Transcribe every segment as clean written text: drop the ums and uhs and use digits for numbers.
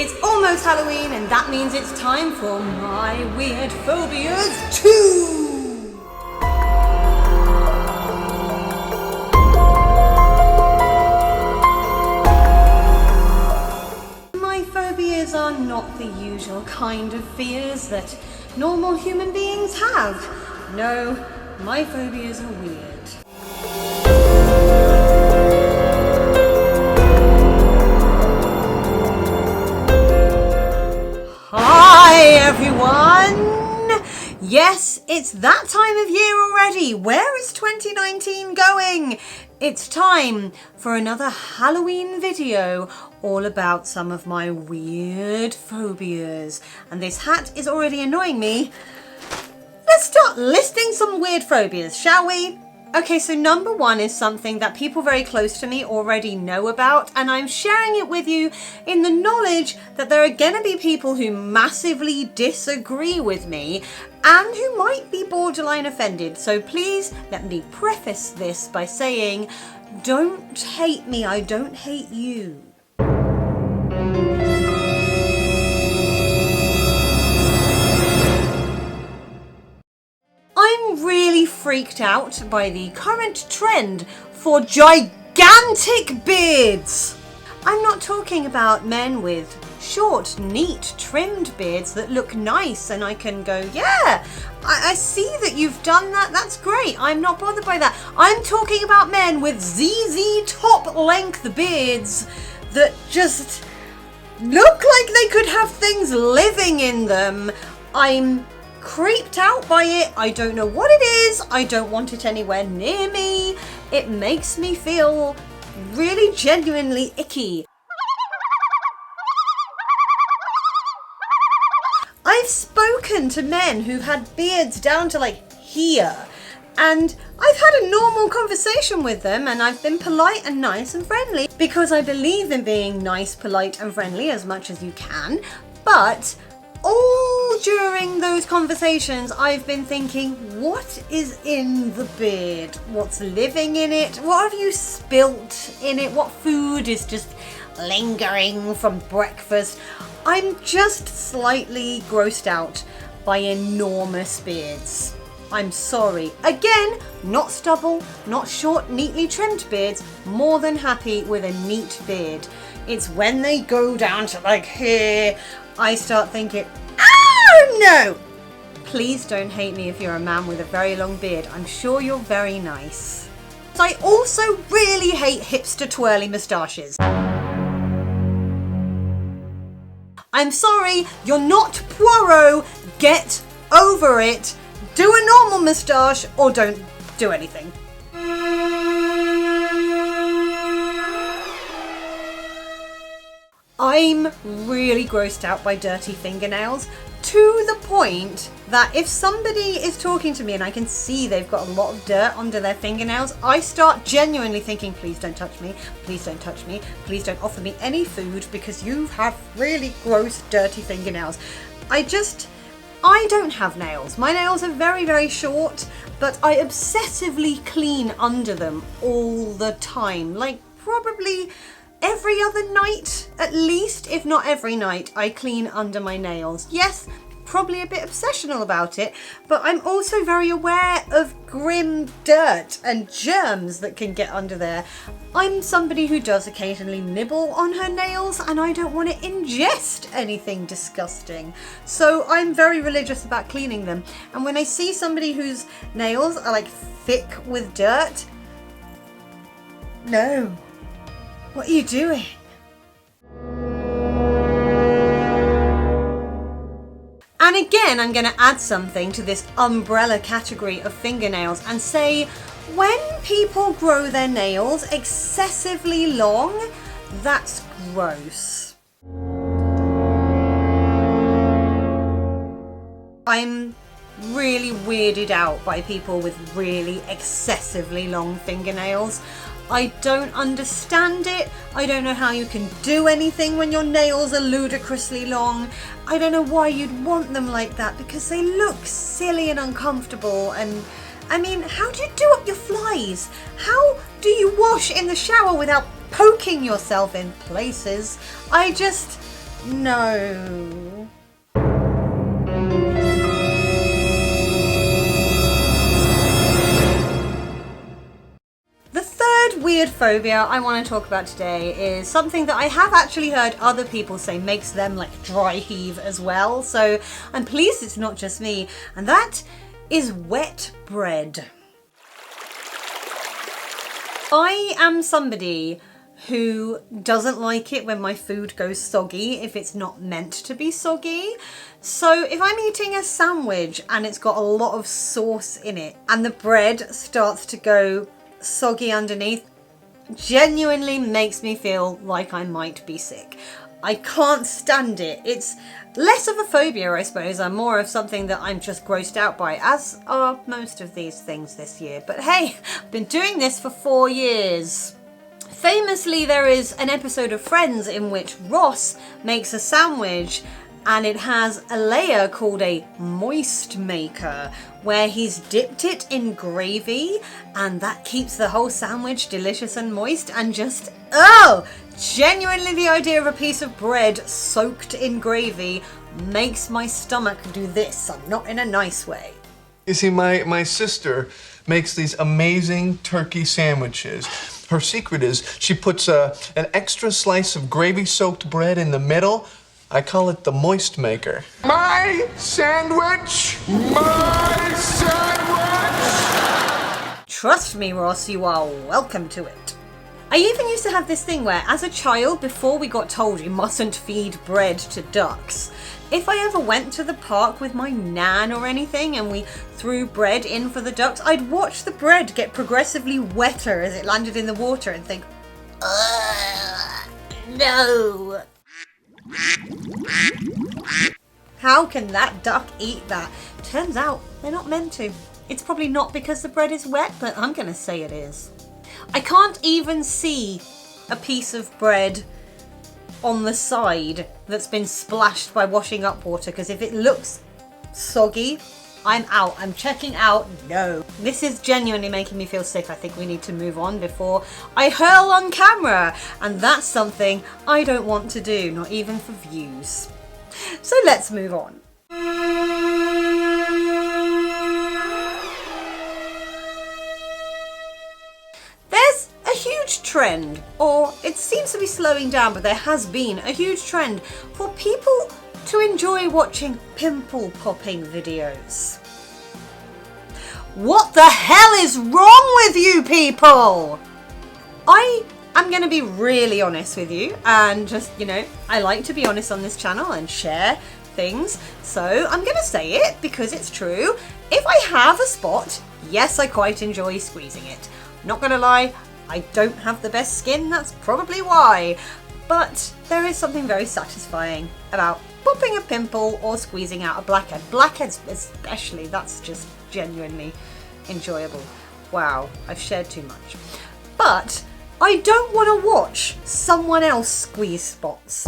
It's almost Halloween, and that means it's time for my Weird Phobias 2! My phobias are not the usual kind of fears that normal human beings have. No, my phobias are weird. Hi everyone! Yes, it's that time of year already. Where is 2019 going? It's time for another Halloween video all about some of my weird phobias. And this hat is already annoying me. Let's start listing some weird phobias, shall we? Okay, so number one is something that people very close to me already know about, and I'm sharing it with you in the knowledge that there are going to be people who massively disagree with me and who might be borderline offended. So please let me preface this by saying, don't hate me, I don't hate you. I'm really freaked out by the current trend for gigantic beards. I'm not talking about men with short, neat, trimmed beards that look nice and I can go, yeah, I see that you've done that, that's great, I'm not bothered by that. I'm talking about men with ZZ top length beards that just look like they could have things living in them. I'm creeped out by it. I don't know what it is. I don't want it anywhere near me. It makes me feel really genuinely icky. I've spoken to men who've had beards down to like here, and I've had a normal conversation with them, and I've been polite and nice and friendly because I believe in being nice, polite and friendly as much as you can. But all during those conversations, I've been thinking, what is in the beard? What's living in it? What have you spilt in it? What food is just lingering from breakfast? I'm just slightly grossed out by enormous beards. I'm sorry. Again, not stubble, not short, neatly trimmed beards. More than happy with a neat beard. It's when they go down to like here, I start thinking, oh no! Please don't hate me if you're a man with a very long beard. I'm sure you're very nice. I also really hate hipster twirly moustaches. I'm sorry, you're not Poirot. Get over it. Do a normal moustache or don't do anything. I'm really grossed out by dirty fingernails, to the point that if somebody is talking to me and I can see they've got a lot of dirt under their fingernails, I start genuinely thinking, please don't touch me, please don't touch me, please don't offer me any food because you have really gross, dirty fingernails. I don't have nails. My nails are very, very short, but I obsessively clean under them all the time, like probably every other night, at least, if not every night, I clean under my nails. Yes, probably a bit obsessional about it, but I'm also very aware of grim dirt and germs that can get under there. I'm somebody who does occasionally nibble on her nails, and I don't want to ingest anything disgusting. So I'm very religious about cleaning them. And when I see somebody whose nails are like thick with dirt, no. What are you doing? And again, I'm going to add something to this umbrella category of fingernails and say, when people grow their nails excessively long, that's gross. I'm really weirded out by people with really excessively long fingernails. I don't understand it. I don't know how you can do anything when your nails are ludicrously long. I don't know why you'd want them like that because they look silly and uncomfortable. And I mean, how do you do up your flies? How do you wash in the shower without poking yourself in places? No. The third weird phobia I want to talk about today is something that I have actually heard other people say makes them like dry heave as well. So I'm pleased it's not just me, and that is wet bread. I am somebody who doesn't like it when my food goes soggy if it's not meant to be soggy. So if I'm eating a sandwich and it's got a lot of sauce in it and the bread starts to go soggy underneath, genuinely makes me feel like I might be sick. I can't stand it. It's less of a phobia, I suppose, and more of something that I'm just grossed out by, as are most of these things this year. But hey, I've been doing this for 4 years. Famously, there is an episode of Friends in which Ross makes a sandwich and it has a layer called a moist maker where he's dipped it in gravy, and that keeps the whole sandwich delicious and moist, and just, oh, genuinely the idea of a piece of bread soaked in gravy makes my stomach do this, and not in a nice way. You see, my sister makes these amazing turkey sandwiches. Her secret is she puts an extra slice of gravy-soaked bread in the middle. I call it the moist maker. My sandwich! My sandwich! Trust me, Ross, you are welcome to it. I even used to have this thing where, as a child, before we got told you mustn't feed bread to ducks, if I ever went to the park with my nan or anything and we threw bread in for the ducks, I'd watch the bread get progressively wetter as it landed in the water and think, no. How can that duck eat that? Turns out they're not meant to. It's probably not because the bread is wet, but I'm gonna say it is. I can't even see a piece of bread on the side that's been splashed by washing up water, because if it looks soggy, I'm out. I'm checking out. No. This is genuinely making me feel sick. I think we need to move on before I hurl on camera, and that's something I don't want to do, not even for views. So let's move on. There's a huge trend, or it seems to be slowing down, but there has been a huge trend for people to enjoy watching pimple popping videos. What the hell is wrong with you people? I'm going to be really honest with you, and just, I like to be honest on this channel and share things, so I'm going to say it because it's true. If I have a spot, yes, I quite enjoy squeezing it. Not going to lie, I don't have the best skin, that's probably why, but there is something very satisfying about popping a pimple or squeezing out a blackhead. Blackheads especially, that's just genuinely enjoyable. Wow, I've shared too much. But I don't want to watch someone else squeeze spots.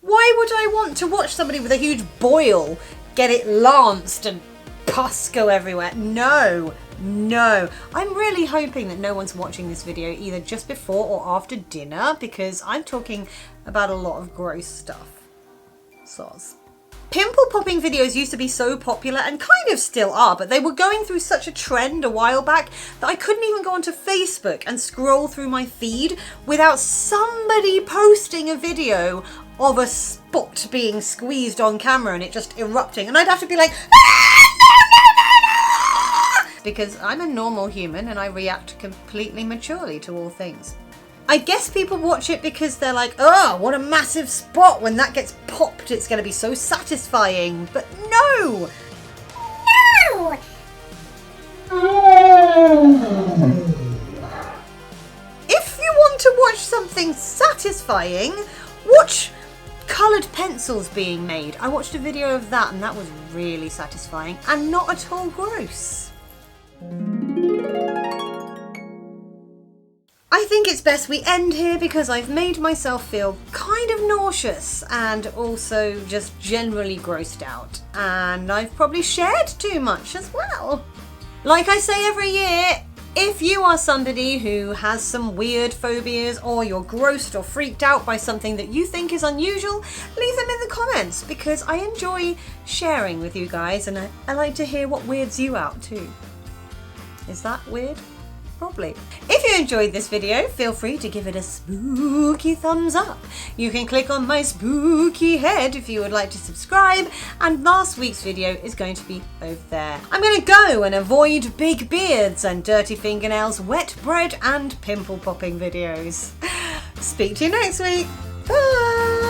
Why would I want to watch somebody with a huge boil get it lanced and pus go everywhere? No. I'm really hoping that no one's watching this video either just before or after dinner, because I'm talking about a lot of gross stuff. Soz. Pimple popping videos used to be so popular, and kind of still are, but they were going through such a trend a while back that I couldn't even go onto Facebook and scroll through my feed without somebody posting a video of a spot being squeezed on camera and it just erupting, and I'd have to be like, because I'm a normal human and I react completely maturely to all things. I guess people watch it because they're like, oh, what a massive spot. When that gets popped, it's going to be so satisfying. But no! No! If you want to watch something satisfying, watch coloured pencils being made. I watched a video of that and that was really satisfying and not at all gross. I think it's best we end here because I've made myself feel kind of nauseous and also just generally grossed out. And I've probably shared too much as well. Like I say every year, If you are somebody who has some weird phobias, or you're grossed or freaked out by something that you think is unusual, leave them in the comments, because I enjoy sharing with you guys, and I like to hear what weirds you out too. Is that weird? Probably. If you enjoyed this video, feel free to give it a spooky thumbs up. You can click on my spooky head if you would like to subscribe, and last week's video is going to be over there. I'm going to go and avoid big beards and dirty fingernails, wet bread and pimple popping videos. Speak to you next week. Bye!